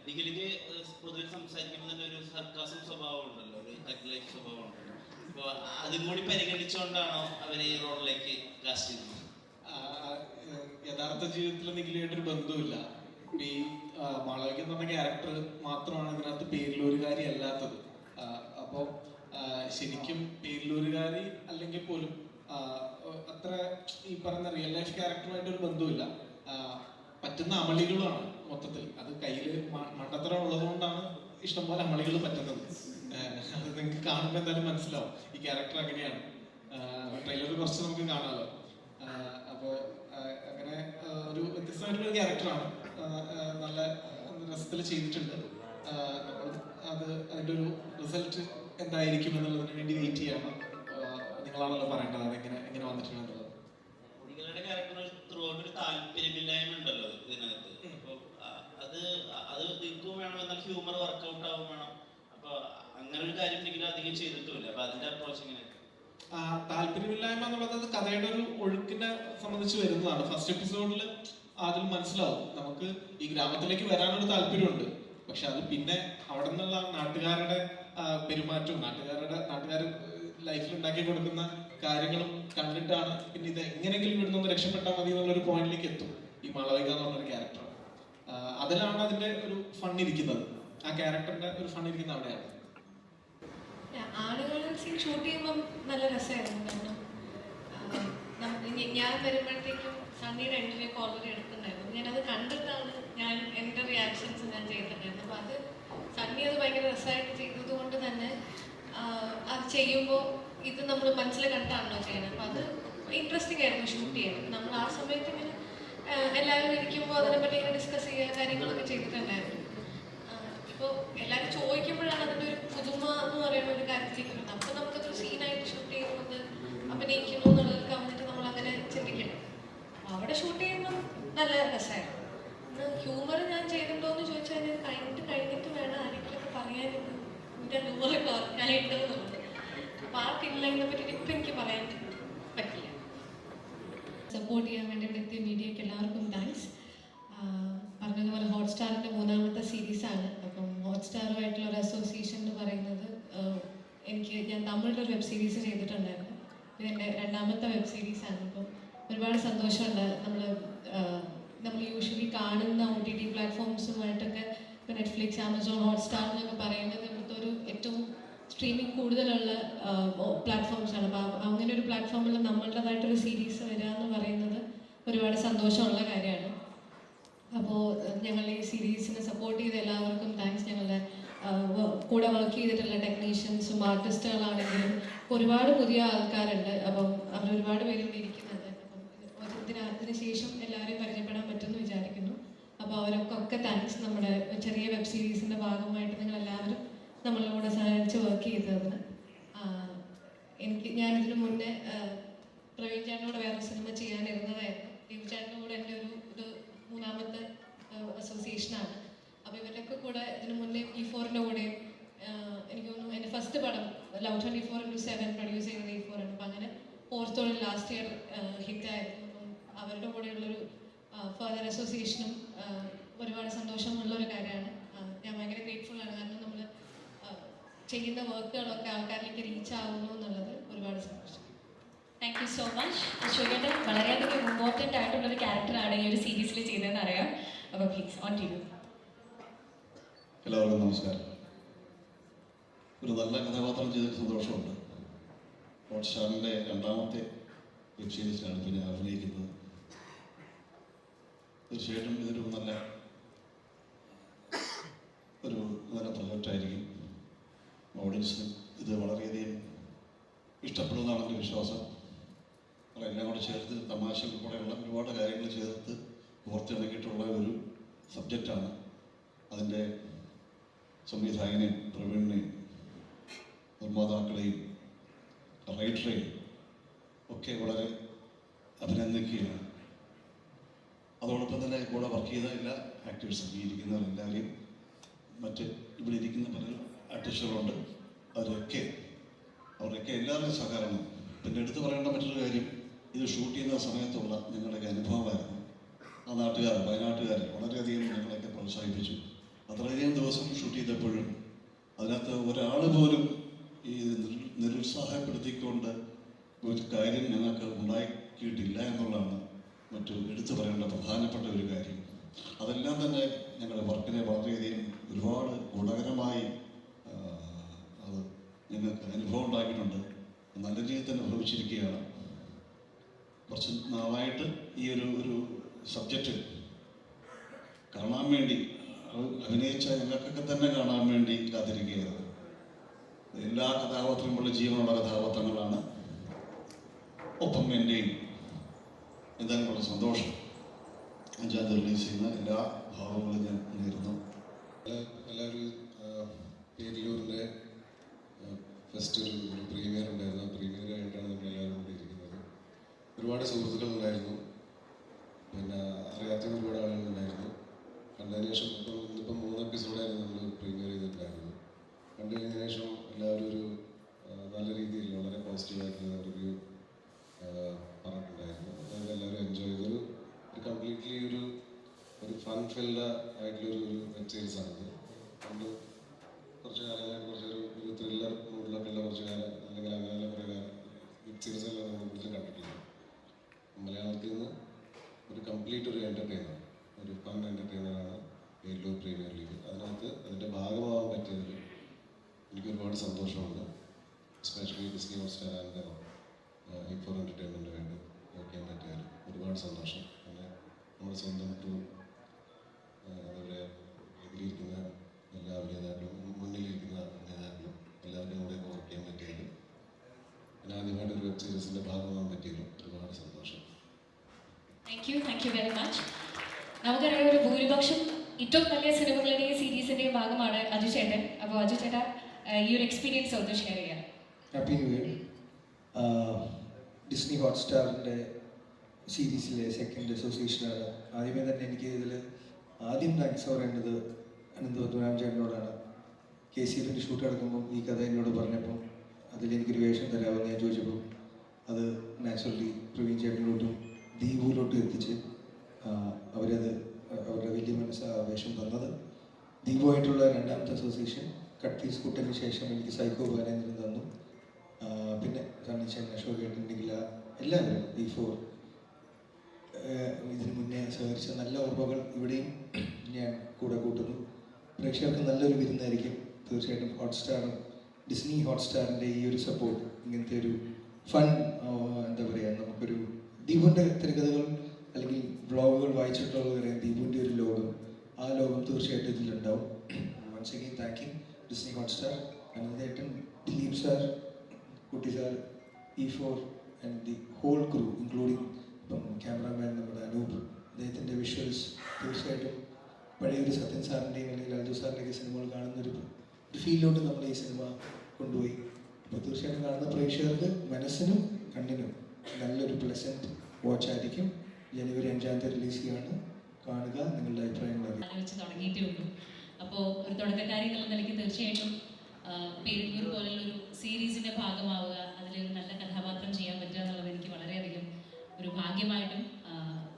നിഖിലിക്ക് പൊതുവെ സംസാരിക്കുമ്പോൾ തന്നെ ഒരു സർക്കാസം സ്വഭാവം ഉണ്ടല്ലോ, ഒരു തഗ് ലൈഫ് സ്വഭാവം ഉണ്ടല്ലോ. അപ്പോൾ അതും കൂടി പരിഗണിച്ചുകൊണ്ടാണോ അവർ ഈ റോളിലേക്ക് കാസ്റ്റ് ചെയ്തത്? യഥാർത്ഥ ജീവിതത്തിൽ നിഖിലായിട്ടൊരു ബന്ധവുമില്ല. ഈ മാളവിക എന്ന് പറഞ്ഞ ക്യാരക്ടർ മാത്രമാണ് ഇതിനകത്ത് പേരിലൂരുകാരി അല്ലാത്തത്. അപ്പോൾ ശരിക്കും പേരിലൂരുകാരി അല്ലെങ്കിൽ പോലും അത്ര ഈ പറയുന്ന റിയൽ ലൈഫ് ക്യാരക്ടറുമായിട്ട് ഒരു ബന്ധവുമില്ല. പറ്റുന്ന അമളികളുമാണ് മൊത്തത്തിൽ. അത് കയ്യിൽ മണ്ടത്തരം ഉള്ളതുകൊണ്ടാണ് ഇഷ്ടംപോലെ അമളികൾ പറ്റുന്നത്. അത് നിങ്ങൾക്ക് കാണുമ്പോൾ എന്തായാലും മനസ്സിലാവും ഈ ക്യാരക്ടർ അങ്ങനെയാണ്. ട്രെയിലർ കുറച്ച് നമുക്ക് കാണാമല്ലോ. അപ്പോൾ അങ്ങനെ ഒരു വ്യത്യസ്തമായിട്ടുള്ള ഒരു ക്യാരക്ടറാണ്. നല്ല രസത്തിൽ ചെയ്തിട്ടുണ്ട്. നമ്മളും അതിൻ്റെ ഒരു റിസൾട്ട് എന്തായിരിക്കും എന്നുള്ളതിന് വേണ്ടി വെയിറ്റ് ചെയ്യണം. നിങ്ങളാണല്ലോ പറയേണ്ടത് എങ്ങനെ വന്നിട്ടുണ്ടെന്നുള്ളത്. നിങ്ങളുടെ ക്യാരക്ടർ ത്രൂ ഒരു താല്പര്യമില്ലായ്മ ഉണ്ടല്ലോ ഇതിനകത്ത്. അപ്പോൾ അത് നിൽക്കും വേണം, എന്നാൽ ഹ്യൂമർ വർക്ക്ഔട്ട് ആവും വേണം. അപ്പോൾ അങ്ങനെ ഒരു കാര്യം നിഖിൽ അധികം ചെയ്തിട്ടുമില്ല. അപ്പോൾ അതിന്റെ അപ്രോച്ച് എങ്ങനെയാണ്? താല്പര്യമില്ലായ്മ എന്നുള്ളത് കഥയുടെ ഒരു ഒഴുക്കിനെ സംബന്ധിച്ച് വരുന്നതാണ്. ഫസ്റ്റ് എപ്പിസോഡിൽ അതിൽ മനസ്സിലാവും നമുക്ക് ഈ ഗ്രാമത്തിലേക്ക് വരാനൊരു താല്പര്യമുണ്ട്. പക്ഷെ അത് പിന്നെ അവിടെ നിന്നുള്ള നാട്ടുകാരുടെ പെരുമാറ്റവും നാട്ടുകാർ ലൈഫിൽ ഉണ്ടാക്കി കൊടുക്കുന്ന കാര്യങ്ങളും കണ്ടിട്ടാണ് പിന്നെ ഇത് എങ്ങനെയെങ്കിലും ഇവിടുന്ന് ഒന്ന് രക്ഷപ്പെട്ടാൽ മതി എന്നുള്ളൊരു പോയിന്റിലേക്ക് എത്തും ഈ മാളവിക എന്ന് പറഞ്ഞൊരു ക്യാരക്ടർ. അതിലാണ് അതിന്റെ ഒരു ഫൺ ഇരിക്കുന്നത്. ആ ക്യാരക്ടറിന്റെ ഒരു ഫൺ ഇരിക്കുന്നത് അവിടെയാണ്. ആളുകളിൽ സീൻ ഷൂട്ട് ചെയ്യുമ്പം നല്ല രസമായിരുന്നു. കാരണം ഞാൻ വരുമ്പോഴത്തേക്കും സണ്ണിയുടെ എൻഡിലേക്ക് ഓൾറെഡി എടുക്കുന്നുണ്ടായിരുന്നു. ഞാനത് കണ്ടിട്ടാണ് എൻ്റെ റിയാക്ഷൻസ് ഞാൻ ചെയ്തിട്ടുണ്ടായിരുന്നു. അപ്പോൾ അത് സണ്ണി അത് ഭയങ്കര രസമായിട്ട് ചെയ്തത് കൊണ്ട് തന്നെ അത് ചെയ്യുമ്പോൾ ഇത് നമ്മൾ മനസ്സിൽ കണ്ടാണല്ലോ ചെയ്യണം. അപ്പോൾ അത് ഇൻട്രസ്റ്റിംഗ് ആയിരുന്നു ഷൂട്ട് ചെയ്യാൻ. നമ്മൾ ആ സമയത്ത് ഇങ്ങനെ എല്ലാവരും ഇരിക്കുമ്പോൾ അതിനെപ്പറ്റി ഇങ്ങനെ ഡിസ്കസ് ചെയ്യുക കാര്യങ്ങളൊക്കെ ചെയ്തിട്ടുണ്ടായിരുന്നു. ഇപ്പോൾ എല്ലാവരും ചോദിക്കുമ്പോഴാണ് അതിൻ്റെ ഒരു പുതുമ എന്ന് പറയുന്ന ഒരു കാര്യത്തിലേക്ക് വരുന്നത്. അപ്പോൾ നമുക്കതൊരു സീനായിട്ട് ഷൂട്ട് ചെയ്യുന്നത് അഭിനയിക്കുന്നു എന്നുള്ളതൊക്കെ വന്നിട്ട് നമ്മൾ അങ്ങനെ ചിന്തിക്കണം. അവിടെ ഷൂട്ട് ചെയ്യുമ്പോൾ നല്ല രസമായിരുന്നു. ഹ്യൂമർ ഞാൻ ചെയ്തിട്ടുണ്ടോ എന്ന് ചോദിച്ചാൽ ഞാൻ കഴിഞ്ഞിട്ട് വേണം ആരെങ്കിലുമൊക്കെ പറയാൻ എൻ്റെ ഹ്യൂമർ കുറഞ്ഞായിട്ട് എന്നുള്ളത്. അപ്പോൾ ആ തിരിലതിനെ പറ്റിയിട്ട് ഇപ്പം എനിക്ക് പറയാൻ പറ്റില്ല. സപ്പോർട്ട് ചെയ്യാൻ വേണ്ടി ഇവിടെ എത്തിയ മീഡിയയ്ക്ക് എല്ലാവർക്കും താങ്ക്സ്. പറഞ്ഞതുപോലെ ഹോട്ട്സ്റ്റാറിൻ്റെ 3ാമത്തെ സീരീസാണ്. അപ്പം ഹോട്ട്സ്റ്റാറുമായിട്ടുള്ള ഒരു അസോസിയേഷൻ എന്ന് പറയുന്നത് ഞാൻ തമിഴിലൊരു വെബ് സീരീസ് ചെയ്തിട്ടുണ്ടായിരുന്നു. ഇതെൻ്റെ 2ാമത്തെ വെബ് സീരീസാണ്. അപ്പം ഒരുപാട് സന്തോഷമുണ്ട്. നമ്മൾ യൂഷ്വലി കാണുന്ന OTT പ്ലാറ്റ്ഫോംസുമായിട്ടൊക്കെ ഇപ്പോൾ നെറ്റ്ഫ്ലിക്സ്, ആമസോൺ, ഹോട്ട്സ്റ്റാർ എന്നൊക്കെ പറയുന്നത് ഇവിടുത്തെ ഒരു ഏറ്റവും സ്ട്രീമിംഗ് കൂടുതലുള്ള പ്ലാറ്റ്ഫോംസാണ്. അപ്പോൾ അങ്ങനെ ഒരു പ്ലാറ്റ്ഫോമിൽ നമ്മളുടേതായിട്ടൊരു സീരീസ് വരിക എന്ന് പറയുന്നത് ഒരുപാട് സന്തോഷമുള്ള കാര്യമാണ്. അപ്പോൾ ഞങ്ങൾ ഈ സീരീസിനെ സപ്പോർട്ട് ചെയ്ത എല്ലാവർക്കും താങ്ക്സ്. ഞങ്ങളുടെ കൂടെ വർക്ക് ചെയ്തിട്ടുള്ള ടെക്നീഷ്യൻസും ആർട്ടിസ്റ്റുകളാണെങ്കിലും ഒരുപാട് പുതിയ ആൾക്കാരുണ്ട്. അപ്പം അവരൊരുപാട് പേര് ഇവിടെ ഇരിക്കുന്നുണ്ട്. അപ്പം ഇതിന് ശേഷം എല്ലാവരെയും പരിചയപ്പെടാൻ പറ്റുമെന്ന് വിചാരിക്കുന്നു. അപ്പോൾ അവർക്കൊക്കെ താങ്ക്സ്. നമ്മുടെ ചെറിയ വെബ് സീരീസിൻ്റെ ഭാഗമായിട്ട് നിങ്ങളെല്ലാവരും നമ്മളോട് സഹായിച്ച് വർക്ക് ചെയ്തതിന്. ഞാനിതിന് മുന്നേ പ്രവീൺ ചേട്ടനോട് വേറെ സിനിമ ചെയ്യാനിരുന്നതായിരുന്നു. ദീപ് ചേട്ടൻ്റെ കൂടെ എൻ്റെ ഒരു 3ാമത്തെ അസോസിയേഷനാണ്. അപ്പോൾ ഇവരൊക്കെ കൂടെ ഇതിന് മുന്നേ E4ൻ്റെ കൂടെ എനിക്ക് തോന്നുന്നു എൻ്റെ ഫസ്റ്റ് പടം Love 24x7 പ്രൊഡ്യൂസ് ചെയ്യുന്നത് E4 ആണ്. അപ്പം അങ്ങനെ 4th ലാസ്റ്റ് ഇയർ ഹിറ്റായിരുന്നു. അപ്പം അവരുടെ കൂടെയുള്ളൊരു ഫർദർ അസോസിയേഷനും ഒരുപാട് സന്തോഷമുള്ളൊരു കാര്യമാണ്. ഞാൻ ഭയങ്കര ഗ്രേറ്റ്ഫുള്ളാണ്. കാരണം നമ്മൾ ചെയ്യുന്ന വർക്കുകളൊക്കെ ആൾക്കാരിലേക്ക് റീച്ച് ആകുന്നു എന്നുള്ളത് ഒരുപാട് സന്തോഷം. Thank you so much. അശോകേട്ടൻ വളരെയധികം ഇമ്പോർട്ടൻ്റ് ആയിട്ടുള്ളൊരു ക്യാരക്ടറാണ് ഈ ഒരു സീരീസിൽ ചെയ്തതെന്ന് അറിയാം. അപ്പോൾ പ്ലീസ് ഓൺ ടു യു. എല്ലാവർക്കും നമസ്കാരം. ഒരു നല്ല കഥാപാത്രം ചെയ്തൊരു സന്തോഷമുണ്ട്. ഹോട്ട്സ്റ്റാറിൻ്റെ 2ാമത്തെ വെബ് സീരീസിലാണ് ഇപ്പോൾ ഞാൻ അഭിനയിക്കുന്നത്. തീർച്ചയായിട്ടും ഇതൊരു നല്ല പ്രൊജക്റ്റായിരിക്കും. ഓഡിയൻസിന് ഇത് വളരെയധികം ഇഷ്ടപ്പെടുന്നതാണ് എൻ്റെ വിശ്വാസം. എല്ലാം കൂടെ ചേർത്ത് തമാശ ഉൾപ്പെടെയുള്ള ഒരുപാട് കാര്യങ്ങൾ ചേർത്ത് ഓർത്തിണക്കിയിട്ടുള്ള ഒരു സബ്ജക്റ്റാണ്. അതിൻ്റെ സംവിധായകനെയും പ്രവീണിനെയും നിർമ്മാതാക്കളെയും റൈറ്ററെയും ഒക്കെ വളരെ അഭിനന്ദിക്കുകയാണ്. അതോടൊപ്പം തന്നെ കൂടെ വർക്ക് ചെയ്ത എല്ലാ ആക്ടേഴ്സും ഈ ഇരിക്കുന്നവരെല്ലാവരെയും മറ്റ് ഇവിടെ ഇരിക്കുന്ന പല ആർട്ടിസ്റ്റുകളുണ്ട്. അവരൊക്കെ എല്ലാവരുടെയും സഹകരണം. പിന്നെ എടുത്തു പറയേണ്ട മറ്റൊരു കാര്യം, ഇത് ഷൂട്ട് ചെയ്യുന്ന സമയത്തുള്ള നിങ്ങളുടെയൊക്കെ അനുഭവമായിരുന്നു. ആ വയനാട്ടുകാർ വളരെയധികം ഞങ്ങളെയൊക്കെ പ്രോത്സാഹിപ്പിച്ചു. അത്രയധികം ദിവസം ഷൂട്ട് ചെയ്തപ്പോഴും അതിനകത്ത് ഒരാൾ പോലും ഈ നിരുത്സാഹപ്പെടുത്തിക്കൊണ്ട് ഒരു കാര്യം ഞങ്ങൾക്ക് ഉണ്ടാക്കിയിട്ടില്ല എന്നുള്ളതാണ് മറ്റു എടുത്തു പറയേണ്ട പ്രധാനപ്പെട്ട ഒരു കാര്യം. അതെല്ലാം തന്നെ ഞങ്ങളുടെ വർക്കിനെ വളരെയധികം ഒരുപാട് ഗുണകരമായി അത് ഞങ്ങൾക്ക് അനുഭവം ഉണ്ടാക്കിയിട്ടുണ്ട്. നല്ല രീതിയിൽ തന്നെ അനുഭവിച്ചിരിക്കുകയാണ്. കുറച്ച് നാളായിട്ട് ഈ ഒരു സബ്ജക്റ്റ് കാണാൻ വേണ്ടി അഭിനയിച്ച ഞങ്ങൾക്കൊക്കെ തന്നെ കാണാൻ വേണ്ടി കാത്തിരിക്കുകയായിരുന്നു. എല്ലാ കഥാപാത്രങ്ങളും ജീവനുള്ള കഥാപാത്രങ്ങളാണ്. ഒപ്പം എൻ്റെയും എന്തായാലും വളരെ സന്തോഷം. 5-ാം തീയതി റിലീസ് ചെയ്യുന്ന എല്ലാ ഭാവങ്ങളും ഞാൻ നേരുന്നു. എല്ലാവരും പേരിലൂരിൻ്റെ ഫസ്റ്റ് ഒരു പ്രീമിയർ ഉണ്ടായിരുന്നു. ആ പ്രീമിയറായിട്ടാണ് നമ്മളെല്ലാവരും കൂടി ഇരിക്കുന്നത്. ഒരുപാട് സുഹൃത്തുക്കളുണ്ടായിരുന്നു, പിന്നെ അറിയാത്ത ഒരുപാട് ആളുകളുണ്ടായിരുന്നു. കണ്ടതിന് ശേഷം ഇന്നിപ്പം 3 എപ്പിസോഡായിരുന്നു നമ്മൾ പ്രീമിയർ ചെയ്തിട്ടുണ്ടായിരുന്നത്. കണ്ടു കഴിഞ്ഞതിന് ശേഷം എല്ലാവരും ഒരു നല്ല രീതിയിൽ വളരെ പോസിറ്റീവായിട്ടുള്ള റിവ്യൂ പറഞ്ഞിട്ടുണ്ടായിരുന്നു. അതായത് എല്ലാവരും എൻജോയ് ചെയ്തൊരു കംപ്ലീറ്റ്ലി ഒരു ഫൺ ഫിൽഡ് ആയിട്ടുള്ളൊരു വെബ് സീരീസ് ആണിത്. നമ്മൾ കുറച്ച് കാലങ്ങളായിട്ട് കുറച്ചൊരു ത്രില്ലർ മൂഡിലൊക്കെ ഉള്ള കുറച്ച് കാലം അല്ലെങ്കിൽ അങ്ങനെ കുറേ കാലം വെബ് സീരീസ് എല്ലാം നമ്മൾ കൂടുതൽ കണ്ടിട്ടില്ല. മലയാളത്തിൽ നിന്ന് ഒരു കംപ്ലീറ്റ് ഒരു എൻ്റർടൈനർ, ഒരു ഫൺ എൻ്റർടൈനറാണ് പേരിലൂർ പ്രീമിയർ ലീഗ്. അതിനകത്ത് അതിൻ്റെ ഭാഗമാവാൻ പറ്റിയതിൽ എനിക്ക് ഒരുപാട് സന്തോഷമുണ്ട്. Especially Disney Hotstar and E4 entertainment വേണ്ടി വർക്ക് ചെയ്യാൻ പറ്റിയാൽ ഒരുപാട് സന്തോഷം. പിന്നെ നമ്മുടെ സ്വന്തം ക്രൂ, അതുപോലെ ഇതിലിരിക്കുന്ന എല്ലാ അഭിനേതാക്കളും, മുന്നിലിരിക്കുന്ന അഭിനേതാക്കളും എല്ലാവരുടെയും കൂടെ വർക്ക് ചെയ്യാൻ പറ്റിയാലും പിന്നെ ആദ്യമായിട്ട് ഒരു വെബ് സീരീസിൻ്റെ ഭാഗമാകാൻ പറ്റിയാലും ഒരുപാട് സന്തോഷം. Thank you very much. നമുക്കറിയാം ഒരു ഭൂരിപക്ഷം ഏറ്റവും വലിയ സിനിമകളുടെയും സീരീസിൻ്റെയും ഭാഗമാണ് അജു ചേട്ടൻ. അപ്പോൾ അജു ചേട്ടാ ഈ ഒരു എക്സ്പീരിയൻസ് ഒന്ന് ഷെയർ ചെയ്യാം. Happy new year. ഡിസ്നി ഹോട്ട്സ്റ്റാറിൻ്റെ സീരീസിലെ സെക്കൻഡ് അസോസിയേഷനാണ്. ആദ്യമേ തന്നെ എനിക്ക് ഇതിൽ ആദ്യം താങ്ക്സ് പറയേണ്ടത് അനന്തപത്മനാഭൻ ചേട്ടനോടാണ്. KCF ഷൂട്ട് നടക്കുമ്പം ഈ കഥ എന്നോട് പറഞ്ഞപ്പം അതിലെനിക്കൊരു വേഷം തരാമെന്ന് ഞാൻ ചോദിച്ചപ്പോൾ അത് നാച്ചുറലി പ്രവീൺ ചേട്ടനിലോട്ടും ദീപുവിലോട്ടും എത്തിച്ച് അവരത് അവരുടെ വലിയ മനസ്സ് ആ വേഷം തന്നത്. ദീപുവായിട്ടുള്ള 2ാമത്തെ അസോസിയേഷൻ കട്ട് പീസ് കൂട്ടതിന് ശേഷം എനിക്ക് സൈക്കോ ബാലേന്ദ്രൻ തന്നു. പിന്നെ സണ്ണിച്ചൻ, അശോക് ഏട്ടൻ, എല്ലാവരും E4 ഇതിനു മുന്നേ സഹകരിച്ച നല്ല ഓർമ്മകൾ ഇവിടെയും ഞാൻ കൂടെ കൂട്ടുന്നു. പ്രേക്ഷകർക്ക് നല്ലൊരു വിരുന്നായിരിക്കും തീർച്ചയായിട്ടും. ഹോട്ട്സ്റ്റാറും ഡിസ്നി ഹോട്ട്സ്റ്റാറിൻ്റെ ഈ ഒരു സപ്പോർട്ട്, ഇങ്ങനത്തെ ഒരു ഫൺ, എന്താ പറയുക, നമുക്കൊരു ദീപുവിൻ്റെ തിരക്കഥകൾ അല്ലെങ്കിൽ വ്ളോഗുകൾ വായിച്ചിട്ടുള്ളവരറിയാം ദീപുവിൻ്റെ ഒരു ലോകം, ആ ലോകം തീർച്ചയായിട്ടും ഇതിലുണ്ടാവും. Once again thank you Disney Hotstar, അനന്തേട്ടൻ, Dileep sir, Kutty sir, E4 and the whole crew including ഇപ്പം ക്യാമറാമാൻ നമ്മുടെ അനൂപ്, അദ്ദേഹത്തിൻ്റെ വിഷ്വൽസ് തീർച്ചയായിട്ടും പഴയൊരു സത്യൻ സാറിൻ്റെയും അല്ലെങ്കിൽ ലാൽജു സാറിൻ്റെയൊക്കെ സിനിമകൾ കാണുന്നൊരു ഫീലിലോട്ട് നമ്മൾ ഈ സിനിമ കൊണ്ടുപോയി. അപ്പോൾ തീർച്ചയായിട്ടും കാണുന്ന പ്രേക്ഷകർക്ക് മനസ്സിനും കണ്ണിനും നല്ലൊരു പ്ലസൻറ്റ് വാച്ച് ആയിരിക്കും. ജനുവരി 5-ാം തീയതി റിലീസ് ചെയ്യാണ്. കാണുക, നിങ്ങളുടെ അഭിപ്രായങ്ങൾ ആലോചിച്ച് തുടങ്ങിയിട്ടേ ഉള്ളൂ. അപ്പോൾ ഒരു തുടക്കക്കാരി എന്നുള്ള നിലയ്ക്ക് തീർച്ചയായിട്ടും പേരിലൂർ പോലുള്ളൊരു സീരീസിൻ്റെ ഭാഗമാവുക, അതിലൊരു നല്ല കഥാപാത്രം ചെയ്യാൻ പറ്റുക എന്നുള്ളത് എനിക്ക് വളരെയധികം ഒരു ഭാഗ്യമായിട്ടും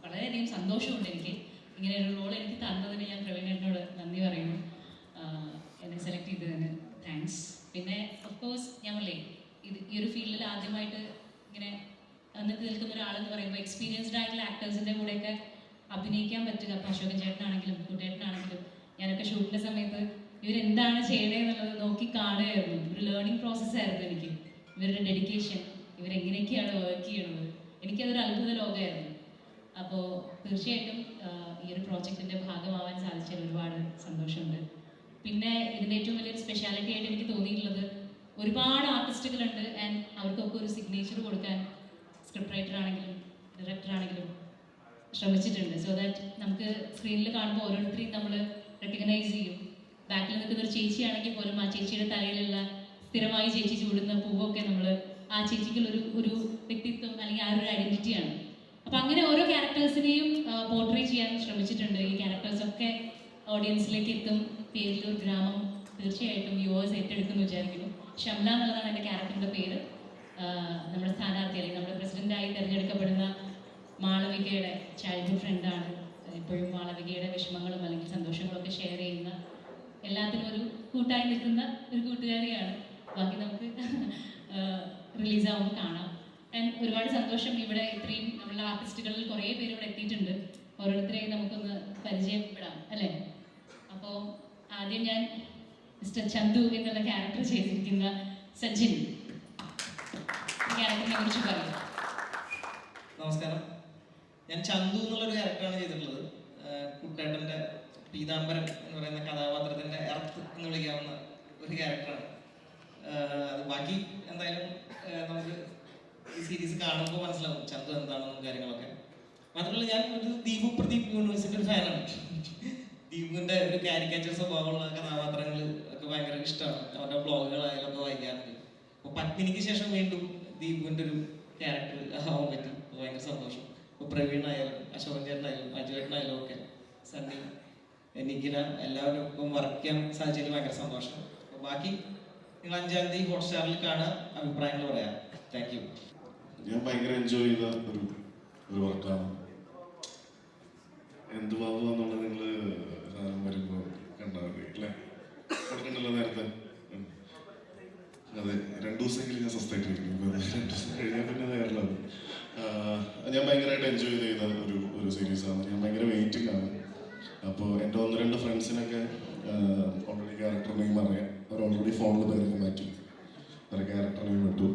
വളരെയധികം സന്തോഷമുണ്ട്. എനിക്ക് ഇങ്ങനെ ഒരു റോൾ എനിക്ക് തന്നതിന് ഞാൻ പ്രവീണേട്ടനോട് നന്ദി പറയുന്നു. എന്നെ സെലക്ട് ചെയ്തതിന് താങ്ക്സ്. പിന്നെ ഓഫ്കോഴ്സ് ഞാൻ പറയേ ഈ ഒരു ഫീൽഡിൽ ആദ്യമായിട്ട് ഇങ്ങനെ വന്നിട്ട് നിൽക്കുന്ന ഒരാളെന്ന് പറയുമ്പോൾ എക്സ്പീരിയൻസ്ഡ് ആയിട്ടുള്ള ആക്ടേഴ്സിൻ്റെ കൂടെയൊക്കെ അഭിനയിക്കാൻ പറ്റുക. അപ്പോൾ അശോകൻ ചേട്ടനാണെങ്കിലും കുട്ടേട്ടനാണെങ്കിലും ഞാനൊക്കെ ഷൂട്ടിൻ്റെ സമയത്ത് ഇവരെന്താണ് ചെയ്യണതെന്നുള്ളത് നോക്കി കാണുകയായിരുന്നു. ഒരു ലേണിംഗ് പ്രോസസ്സായിരുന്നു എനിക്ക്. ഇവരുടെ ഡെഡിക്കേഷൻ, ഇവരെങ്ങനെയൊക്കെയാണ് വർക്ക് ചെയ്യണത്, എനിക്കതൊരു അത്ഭുത ലോകമായിരുന്നു. അപ്പോൾ തീർച്ചയായിട്ടും ഈ ഒരു പ്രോജക്റ്റിൻ്റെ ഭാഗമാവാൻ സാധിച്ചതിൽ ഒരുപാട് സന്തോഷമുണ്ട്. പിന്നെ ഇതിൻ്റെ ഏറ്റവും വലിയൊരു സ്പെഷ്യാലിറ്റി ആയിട്ട് എനിക്ക് തോന്നിയിട്ടുള്ളത് ഒരുപാട് ആർട്ടിസ്റ്റുകളുണ്ട് ആൻഡ് അവർക്കൊക്കെ ഒരു സിഗ്നേച്ചർ കൊടുക്കാൻ സ്ക്രിപ്റ്റ് റൈറ്റർ ആണെങ്കിലും ഡയറക്ടർ ആണെങ്കിലും ശ്രമിച്ചിട്ടുണ്ട്. സോ ദാറ്റ് നമുക്ക് സ്ക്രീനിൽ കാണുമ്പോൾ ഓരോരുത്തരെയും നമ്മൾ റെക്കഗ്നൈസ് ചെയ്യും. ബാക്കിൽ നിൽക്കുന്ന ഒരു ചേച്ചിയാണെങ്കിൽ പോലും ആ ചേച്ചിയുടെ തലയിലുള്ള സ്ഥിരമായി ചേച്ചി ചൂടുന്ന പൂവൊക്കെ നമ്മൾ ആ ചേച്ചിക്കുള്ളൊരു ഒരു വ്യക്തിത്വം അല്ലെങ്കിൽ ആ ഒരു ഐഡൻറ്റിറ്റിയാണ്. അപ്പോൾ അങ്ങനെ ഓരോ ക്യാരക്ടേഴ്സിനെയും പോർട്രേ ചെയ്യാൻ ശ്രമിച്ചിട്ടുണ്ട്. ഈ ക്യാരക്ടേഴ്സൊക്കെ ഓഡിയൻസിലേക്ക് എത്തും. പേരിലൂർ ഗ്രാമം തീർച്ചയായിട്ടും വ്യൂവേഴ്സ് ഏറ്റെടുക്കുമെന്ന് വിചാരിക്കുന്നു. ഷംല എന്നുള്ളതാണ് എൻ്റെ ക്യാരക്ടറിൻ്റെ പേര്. നമ്മുടെ സ്ഥാനാർത്ഥി അല്ലെങ്കിൽ നമ്മുടെ പ്രസിഡൻ്റായി തിരഞ്ഞെടുക്കപ്പെടുന്ന മാളവികയുടെ ചൈൽഡ്ഹുഡ് ഫ്രണ്ടാണ്. എപ്പോഴും മാളവികയുടെ വിഷമങ്ങളും അല്ലെങ്കിൽ സന്തോഷങ്ങളൊക്കെ ഷെയർ ചെയ്യുന്ന എല്ലാത്തിനും ഒരു കൂട്ടായി നിൽക്കുന്ന ഒരു കൂട്ടുകാരിയാണ്. ബാക്കി നമുക്ക് റിലീസാവുമ്പോൾ കാണാം. ആൻഡ് ഒരുപാട് സന്തോഷം, ഇവിടെ ഇത്രയും നമ്മളുടെ ആർട്ടിസ്റ്റുകളിൽ കുറേ പേര് ഇവിടെ എത്തിയിട്ടുണ്ട്. ഓരോരുത്തരെയും നമുക്കൊന്ന് പരിചയപ്പെടാം അല്ലേ? അപ്പോൾ ആദ്യം ഞാൻ മിസ്റ്റർ ചന്തു എന്നുള്ള ക്യാരക്ടർ ചെയ്തിരിക്കുന്ന സജിൻ ക്യാരക്ടറിനെ കുറിച്ച് പറയാം. നമസ്കാരം, ഞാൻ ചന്തു എന്നുള്ളൊരു ക്യാരക്ടറാണ് ചെയ്തിട്ടുള്ളത്. കുട്ടേട്ടൻ്റെ പീതാംബരൻ എന്ന് പറയുന്ന കഥാപാത്രത്തിൻ്റെ എർത്ത് എന്ന് വിളിക്കാവുന്ന ഒരു ക്യാരക്ടറാണ് അത്. ബാക്കി എന്തായാലും നമുക്ക് ഈ സീരീസ് കാണുമ്പോൾ മനസ്സിലാവും ചന്തു എന്താണെന്നും കാര്യങ്ങളൊക്കെ. മാത്രമല്ല ഞാൻ ഒരു ദീപു പ്രദീപ് യൂണിവേഴ്സിറ്റി ഒരു ഫാനാണ്. ദീപുവിൻ്റെ ഒരു കാരിക്കേച്ചർ സ്വഭാവമുള്ള കഥാപാത്രങ്ങൾ ഒക്കെ ഭയങ്കര ഇഷ്ടമാണ്. അവരുടെ ബ്ലോഗുകളായാലും ഒക്കെ വായിക്കാറുണ്ട്. അപ്പോൾ പത്മിനിക്ക് ശേഷം വീണ്ടും ദീപുവിൻ്റെ ഒരു ക്യാരക്ടർ ആവാൻ പറ്റി, ഭയങ്കര സന്തോഷം. ഇപ്പോൾ പ്രവീണായാലും അശോകൻ ചേട്ടനായാലും അജുവേട്ടനായാലും ഒക്കെ സണ്ണി നിഖില എല്ലാവരും ഒപ്പം വർക്ക് ചെയ്യാൻ സാധിച്ചതിൽ ഭയങ്കര സന്തോഷം. അപ്പോൾ ബാക്കി നിങ്ങൾ 5-ാം തീയതി ഹോട്ട്സ്റ്റാറിൽ കാണാൻ അഭിപ്രായങ്ങൾ പറയാം. Thank you. ഞാൻ ഭയങ്കര എൻജോയ് ചെയ്ത ഒരു വർക്കാണ്. എന്തുവാകുന്നുള്ളത് നിങ്ങൾ സാധനം വരുമ്പോൾ കണ്ടാൽ മതി അല്ലേ? കൊടുക്കണ്ടല്ലോ നേരത്തെ. അതെ, 2 ദിവസമെങ്കിലും ഞാൻ സസ്തൈറ്റ് ചെയ്യും. 2 ദിവസം കഴിഞ്ഞാൽ പിന്നെ നേരിലാണ്. ഞാൻ ഭയങ്കരമായിട്ട് എൻജോയ് ചെയ്ത ഒരു സീരീസാണ്. ഞാൻ ഭയങ്കര വെയിറ്റിംഗ് ആണ്. അപ്പോൾ എൻ്റെ 1-2 ഫ്രണ്ട്സിനൊക്കെ ഓൾറെഡി ക്യാരക്ടർ നെയിം അറിയാം. അവർ ഓൾറെഡി ഫോണിൽ പേരൊക്കെ മാറ്റി അവരുടെ ക്യാരക്ടർ നെയിം ഇട്ടു.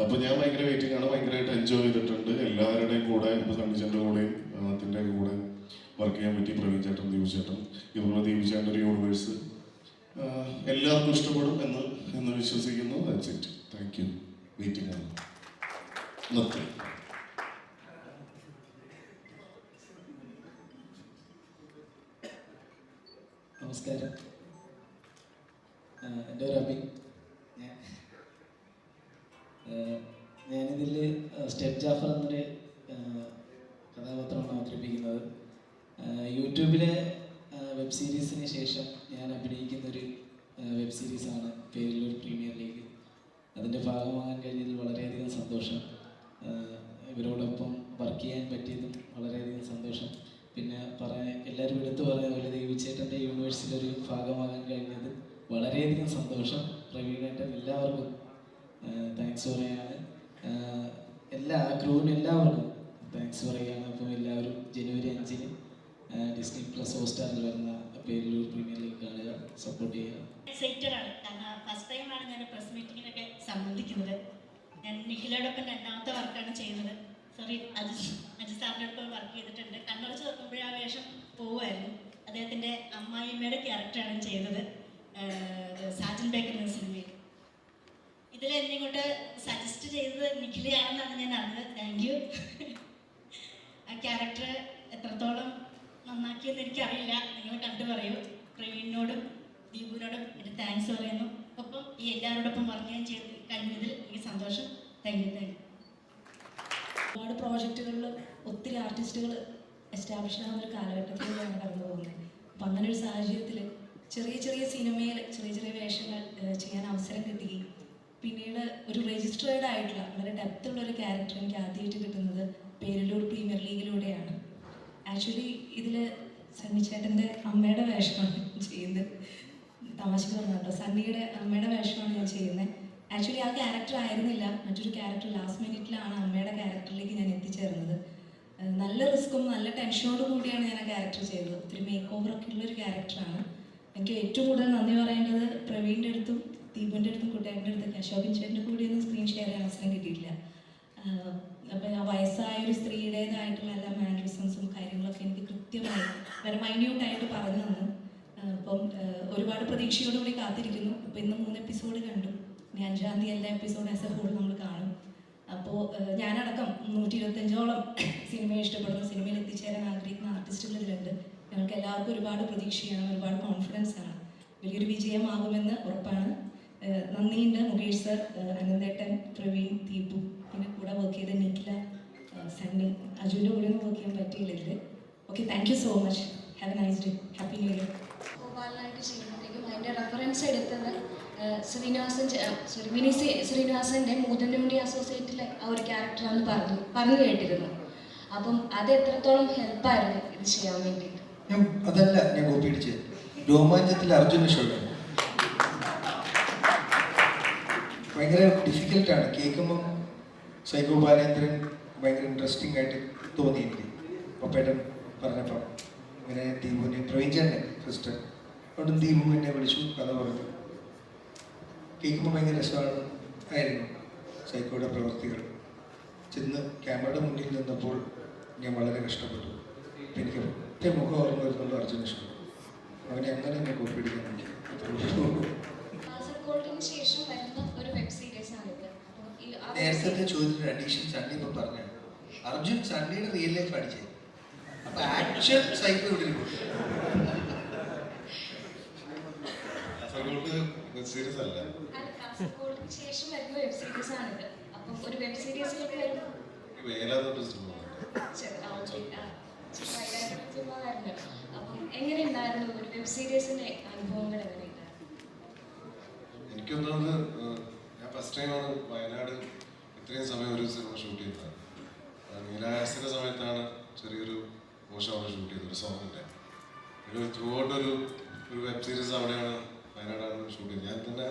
അപ്പോൾ ഞാൻ ഭയങ്കര വെയിറ്റിംഗ് ആണ്. ഭയങ്കരമായിട്ട് എൻജോയ് ചെയ്തിട്ടുണ്ട്. എല്ലാവരുടെയും കൂടെ, ഇപ്പോൾ സണ്ണിച്ചൻ്റെ കൂടെയും അതിൻ്റെ കൂടെ വർക്ക് ചെയ്യാൻ പറ്റി. പ്രവീൺ ചേട്ടൻ, ദീപു ചേട്ടൻ, ഇവരുടെ ദീപു ചേട്ടൻ്റെ ഒരു യൂണിവേഴ്സ് എല്ലാവർക്കും ഇഷ്ടപ്പെടും എന്ന് വിശ്വസിക്കുന്നു. That's it. Thank you. Waiting ആണ്. നിർത്തി. നമസ്കാരം, എൻ്റെ ഒരു അബിൻ. ഞാനിതിൽ സ്റ്റെപ്പ് ജാഫർ എന്നൊരു കഥാപാത്രമാണ് അവതരിപ്പിക്കുന്നത്. യൂട്യൂബിലെ വെബ് സീരീസിന് ശേഷം ഞാൻ അഭിനയിക്കുന്നൊരു വെബ് സീരീസാണ് പേരിലൂർ പ്രീമിയർ ലീഗ്. അതിൻ്റെ ഭാഗമാകാൻ കഴിഞ്ഞതിൽ വളരെയധികം സന്തോഷം. ഇവരോടൊപ്പം വർക്ക് ചെയ്യാൻ പറ്റിയതും വളരെയധികം സന്തോഷം. പിന്നെ എല്ലാവരും എടുത്തു പറഞ്ഞ പോലെ ദേവിച്ചേട്ടൻ്റെ യൂണിവേഴ്സിലൊരു ഭാഗമാകാൻ കഴിഞ്ഞത് വളരെയധികം സന്തോഷം. പ്രവീണേട്ടൻ എല്ലാവർക്കും താങ്ക്സ് പറയുകയാണ്. എല്ലാ ക്രൂവിനും എല്ലാവർക്കും താങ്ക്സ് പറയുകയാണ്. അപ്പം എല്ലാവരും ജനുവരി 5-ന് ഡിസ്നി പ്ലസ് ഹോട്ട്സ്റ്റാറിൽ വരുന്ന പേരിലൂർ പ്രീമിയർ ലീഗ് കാണുക, സപ്പോർട്ട് ചെയ്യുക. എക്സൈറ്റഡ് ആണ്. കാരണം ഫസ്റ്റ് ടൈമാണ് ഞാൻ പ്രസ് മീറ്റിങ്ങിനൊക്കെ സംബന്ധിക്കുന്നത്. ഞാൻ നിഖിലയോടൊപ്പം 2ാമത്തെ വർക്കാണ് ചെയ്യുന്നത്. സോറി, അജി സാറിനോടൊപ്പം വർക്ക് ചെയ്തിട്ടുണ്ട്. കണ്ണടച്ച് നോക്കുമ്പോഴേ ആ വേഷം പോവുമായിരുന്നു. അദ്ദേഹത്തിൻ്റെ അമ്മായിയമ്മയുടെ ക്യാരക്ടറാണ് ചെയ്തത്, സാജൻ ബേക്കർ എന്ന സിനിമയിൽ. ഇതിൽ എന്നെ കൊണ്ട് സജസ്റ്റ് ചെയ്തത് നിഖിലയാണെന്നാണ് ഞാൻ അറിഞ്ഞത്. Thank you. ആ ക്യാരക്ടർ എത്രത്തോളം നന്നാക്കിയെന്ന് എനിക്കറിയില്ല, നിങ്ങൾ കണ്ടു പറയൂ. പ്രവീണിനോടും ദീപുവിനോടും എൻ്റെ താങ്ക്സ് പറയുന്നു. ഒപ്പം ഈ എല്ലാവരോടൊപ്പം വർക്ക് ചെയ്യാൻ കഴിഞ്ഞതിൽ എനിക്ക് സന്തോഷം. Thank U. ഒരുപാട് പ്രോജക്റ്റുകളിൽ ഒത്തിരി ആർട്ടിസ്റ്റുകൾ എസ്റ്റാബ്ലിഷ് ആകുന്ന ഒരു കാലഘട്ടത്തിലൂടെയാണ് കടന്നു പോകുന്നത്. അപ്പം അങ്ങനെ ഒരു സാഹചര്യത്തിൽ ചെറിയ ചെറിയ സിനിമയിൽ ചെറിയ ചെറിയ വേഷങ്ങൾ ചെയ്യാൻ അവസരം കിട്ടുകയും പിന്നീട് ഒരു രജിസ്റ്റേർഡ് ആയിട്ടുള്ള വളരെ ഡെപ്തുള്ള ഒരു ക്യാരക്ടർ എനിക്ക് ആദ്യമായിട്ട് കിട്ടുന്നത് പേരിലൂർ പ്രീമിയർ ലീഗിലൂടെയാണ്. ആക്ച്വലി ഇതിൽ സണ്ണിച്ചേട്ടൻ്റെ അമ്മയുടെ വേഷമാണ് ചെയ്യുന്നത്. തമാശക്ക് പറഞ്ഞല്ലോ, സണ്ണിയുടെ അമ്മയുടെ വേഷമാണ് ഞാൻ ചെയ്യുന്നത്. ആക്ച്വലി ആ ക്യാരക്ടർ ആയിരുന്നില്ല, മറ്റൊരു ക്യാരക്ടർ. ലാസ്റ്റ് മിനിറ്റിലാണ് അമ്മയുടെ ക്യാരക്ടറിലേക്ക് ഞാൻ എത്തിച്ചേർന്നത്. നല്ല റിസ്ക്കും നല്ല ടെൻഷനോട് കൂടിയാണ് ഞാൻ ആ ക്യാരക്ടർ ചെയ്തത്. ഒത്തിരി മേക്ക് ഓവറൊക്കെ ഉള്ളൊരു ക്യാരക്ടറാണ്. എനിക്ക് ഏറ്റവും കൂടുതൽ നന്ദി പറയേണ്ടത് പ്രവീണിൻ്റെ അടുത്തും ദീപുവിൻ്റെ അടുത്തും കുട്ടേൻ്റെ അടുത്തൊക്കെ. അശോകൻ ചേട്ടൻ്റെ കൂടിയൊന്നും സ്ക്രീൻ ഷെയർ ചെയ്യാൻ അവസരം കിട്ടിയിട്ടില്ല. അപ്പം ആ വയസ്സായ ഒരു സ്ത്രീയുടേതായിട്ടുള്ള എല്ലാ മാനറിസംസും കാര്യങ്ങളൊക്കെ എനിക്ക് കൃത്യമായി വളരെ മൈന്യൂട്ടായിട്ട് പറഞ്ഞു തന്നു. അപ്പം ഒരുപാട് പ്രതീക്ഷയോടുകൂടി കാത്തിരിക്കുന്നു. അപ്പോൾ ഇന്ന് 3 എപ്പിസോഡ് കണ്ടു. ഇനി 5-ാം തീയതി എല്ലാ എപ്പിസോഡ് ആസ് എ ഹോൾ നമ്മൾ കാണും. അപ്പോൾ ഞാനടക്കം 125ഓളം സിനിമയെ ഇഷ്ടപ്പെടുന്ന, സിനിമയിൽ എത്തിച്ചേരാൻ ആഗ്രഹിക്കുന്ന ആർട്ടിസ്റ്റുകൾ ഇതിലുണ്ട്. ഞങ്ങൾക്ക് എല്ലാവർക്കും ഒരുപാട് പ്രതീക്ഷയാണ്, ഒരുപാട് കോൺഫിഡൻസ് ആണ്. വലിയൊരു വിജയമാകുമെന്ന് ഉറപ്പാണ്. നന്ദിയുണ്ട് മുകേഷ് സർ, അനന്തേട്ടൻ, പ്രവീൺ, ദീപു, പിന്നെ കൂടെ വർക്ക് ചെയ്ത നിഖില, സണ്ണി, അജുവിൻ്റെ കൂടെ ഒന്നും വർക്ക് ചെയ്യാൻ പറ്റിയില്ല ഇതിൽ. Okay, thank you so much. Have a nice day. Happy new year. ഗോപാലനായിട്ട് ചെയ്യുമ്പോഴത്തേക്കും അതിൻ്റെ റെഫറൻസ് എടുത്തത് ശ്രീനിവാസൻ്റെ മൂതന്നുണ്ടി അസോസിയേറ്റിലെ ആ ഒരു ക്യാരക്ടറാണെന്ന് പറഞ്ഞു കേട്ടിരുന്നു. അപ്പം അത് എത്രത്തോളം ഹെൽപ്പായിരുന്നു ഇത് ചെയ്യാൻ വേണ്ടിയിട്ട്? ഞാൻ കോപ്പി അടിച്ചത്. രോമാഞ്ചത്തിൽ അർജുന ഷോട്ട് ഭയങ്കര ഡിഫിക്കൽട്ടാണ് കേൾക്കുമ്പം. സൈക്കോ ബാലേന്ദ്രൻ ഭയങ്കര ഇൻട്രസ്റ്റിംഗ് ആയിട്ട് തോന്നി എനിക്ക് പപ്പേട്ടൻ പറഞ്ഞപ്പം. ഇങ്ങനെ ദീപുവിനെ പ്രവീൺചേട്ടനെ സിസ്റ്റർ അതുകൊണ്ട് ദീപു എന്നെ വിളിച്ചു, കഥ പറഞ്ഞു. കേൾക്കുമ്പോൾ ഭയങ്കര രസമാണ് ആയിരുന്നു സൈക്കോയുടെ പ്രവൃത്തികൾ. ചെന്ന് ക്യാമറയുടെ മുന്നിൽ നിന്നപ്പോൾ ഞാൻ വളരെ കഷ്ടപ്പെട്ടു. എനിക്ക് ഒറ്റ മുഖം ഓർമ്മ വരുന്നുള്ളൂ അർജുന ഷോ. അവനെ അങ്ങനെ തന്നെ കോപ്പി അടിക്കാൻ പറ്റും. കാസർഗോഡിന് ശേഷം വരുന്ന ഒരു വെബ് സീരീസ് ആണിത്. നേരത്തെ ചോദ്യത്തിന് അഡീഷൻ സണ്ണി ഇപ്പൊ പറഞ്ഞു. അർജുൻ സണ്ണിയുടെ റിയൽ ലൈഫ് അടിച്ചത്. അപ്പൊ ആക്ഷൻ സൈക്കോ ഇവിടെ സീരീസ് അല്ല, കാസർഗോഡിന് ശേഷം വരുന്ന വെബ് സീരീസ് ആണിത്. അപ്പം ഒരു വെബ് സീരീസിലേക്ക് വരും. അപ്പം എങ്ങനെ ഉണ്ടായിരുന്നു ഒരു വെബ് സീരീസിന്റെ അനുഭവങ്ങൾ? എനിക്കൊന്നാമത് ഞാൻ ഫസ്റ്റ് ടൈമാണ് വയനാട് ഇത്രയും സമയം ഒരു സിനിമ ഷൂട്ട് ചെയ്യുന്നത്. നീലാകാശത്തിന്റെ സമയത്താണ് ചെറിയൊരു പോർഷൻ അവിടെ ഷൂട്ട് ചെയ്തത്, ഒരു സോങ്ങിന്റെ. ഒരു ത്രൂ ഔട്ട് ഒരു വെബ് സീരീസ് അവിടെയാണ്, വയനാടാണ് ഷൂട്ട് ചെയ്തത്. ഞാൻ തന്നെ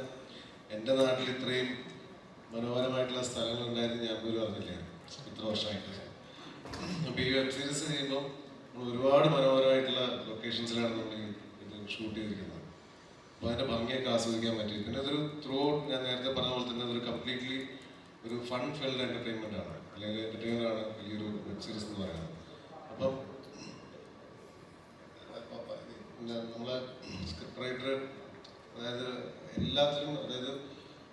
എൻ്റെ നാട്ടിൽ ഇത്രയും മനോഹരമായിട്ടുള്ള സ്ഥലങ്ങൾ ഉണ്ടായിരുന്നു ഞാൻ പോലും അറിഞ്ഞില്ലായിരുന്നു ഇത്ര വർഷമായിട്ട്. അപ്പോൾ ഈ വെബ് സീരീസ് ചെയ്യുമ്പോൾ നമ്മൾ ഒരുപാട് മനോഹരമായിട്ടുള്ള ലൊക്കേഷൻസിലാണ് നമ്മൾ ഇത് ഷൂട്ട് ചെയ്തിരിക്കുന്നത്. അപ്പോൾ അതിൻ്റെ ഭംഗിയൊക്കെ ആസ്വദിക്കാൻ പറ്റി. പിന്നെ ഇതൊരു ത്രൂ ഔട്ട് ഞാൻ നേരത്തെ പറഞ്ഞ പോലെ തന്നെ അതൊരു കംപ്ലീറ്റ്ലി ഒരു ഫൺ ഫിൽഡ് എൻ്റർടൈൻമെൻ്റ് ആണ്, അല്ലെങ്കിൽ എൻ്റർടൈൻമെൻ്റ് ആണ് ഈ ഒരു വെബ് സീരീസ് എന്ന് പറയുന്നത്. അപ്പം നമ്മളെ സ്ക്രിപ്റ്റ് റൈറ്റർ അതായത് എല്ലാത്തിലും, അതായത്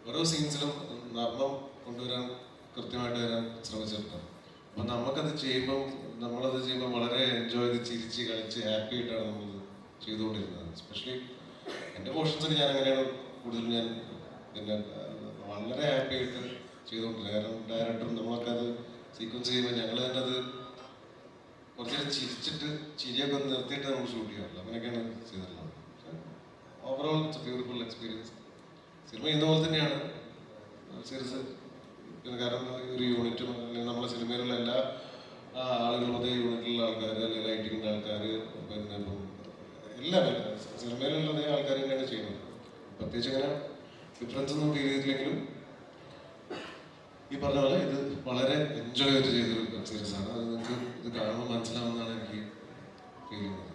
ഓരോ സീൻസിലും നർമ്മം കൊണ്ടുവരാൻ കൃത്യമായിട്ട് വരാൻ ശ്രമിച്ചിട്ടുണ്ട്. അപ്പം നമ്മളത് ചെയ്യുമ്പോൾ വളരെ എൻജോയ് ചെയ്ത് ചിരിച്ച് കളിച്ച് ഹാപ്പി ആയിട്ടാണ് നമ്മളത് ചെയ്തുകൊണ്ടിരുന്നത്. എസ്പെഷ്യലി എൻ്റെ പോർഷൻസൊക്കെ ഞാൻ അങ്ങനെയാണ് കൂടുതലും ഞാൻ പിന്നെ വളരെ ഹാപ്പി ആയിട്ട് ചെയ്തുകൊണ്ടിരുന്നത്. കാരണം ഡയറക്ടറും നമ്മളൊക്കെ അത് സീക്വൻസ് ചെയ്യുമ്പോൾ ഞങ്ങൾ തന്നെ അത് കുറച്ച് നേരം ചിരിച്ചിട്ട് ചിരിയൊക്കെ ഒന്ന് നിർത്തിയിട്ട് നമ്മൾ ഷൂട്ട് ചെയ്യാറില്ല, അങ്ങനെയൊക്കെയാണ് ചെയ്തിട്ടുള്ളത്. Overall it's A beautiful experience. Cinema ചെയ്യുന്ന പോലെ തന്നെയാണ് സീരീസ്. പിന്നെ കാരണം ഒരു യൂണിറ്റും അല്ലെങ്കിൽ നമ്മളെ സിനിമയിലുള്ള എല്ലാ ആളുകളും അതേ യൂണിറ്റിലുള്ള ആൾക്കാർ, അല്ലെങ്കിൽ ലൈറ്റിങ്ങിൻ്റെ ആൾക്കാർ, പിന്നെ ഇപ്പം എല്ലാവരും സിനിമയിലുള്ള അതേ ആൾക്കാർ തന്നെയാണ് ചെയ്യുന്നത്. പ്രത്യേകിച്ച് അങ്ങനെ ഡിഫറൻസ് ഒന്നും ഫീൽ ചെയ്തില്ലെങ്കിലും ഈ പറഞ്ഞ പോലെ ഇത് വളരെ എൻജോയ് ചെയ്ത് ചെയ്തൊരു വെബ് സീരീസാണ്. അത് നിങ്ങൾക്ക് ഇത് കാണുമ്പോൾ മനസ്സിലാവുന്നതാണ് എനിക്ക് ഫീൽ ചെയ്യുന്നത്.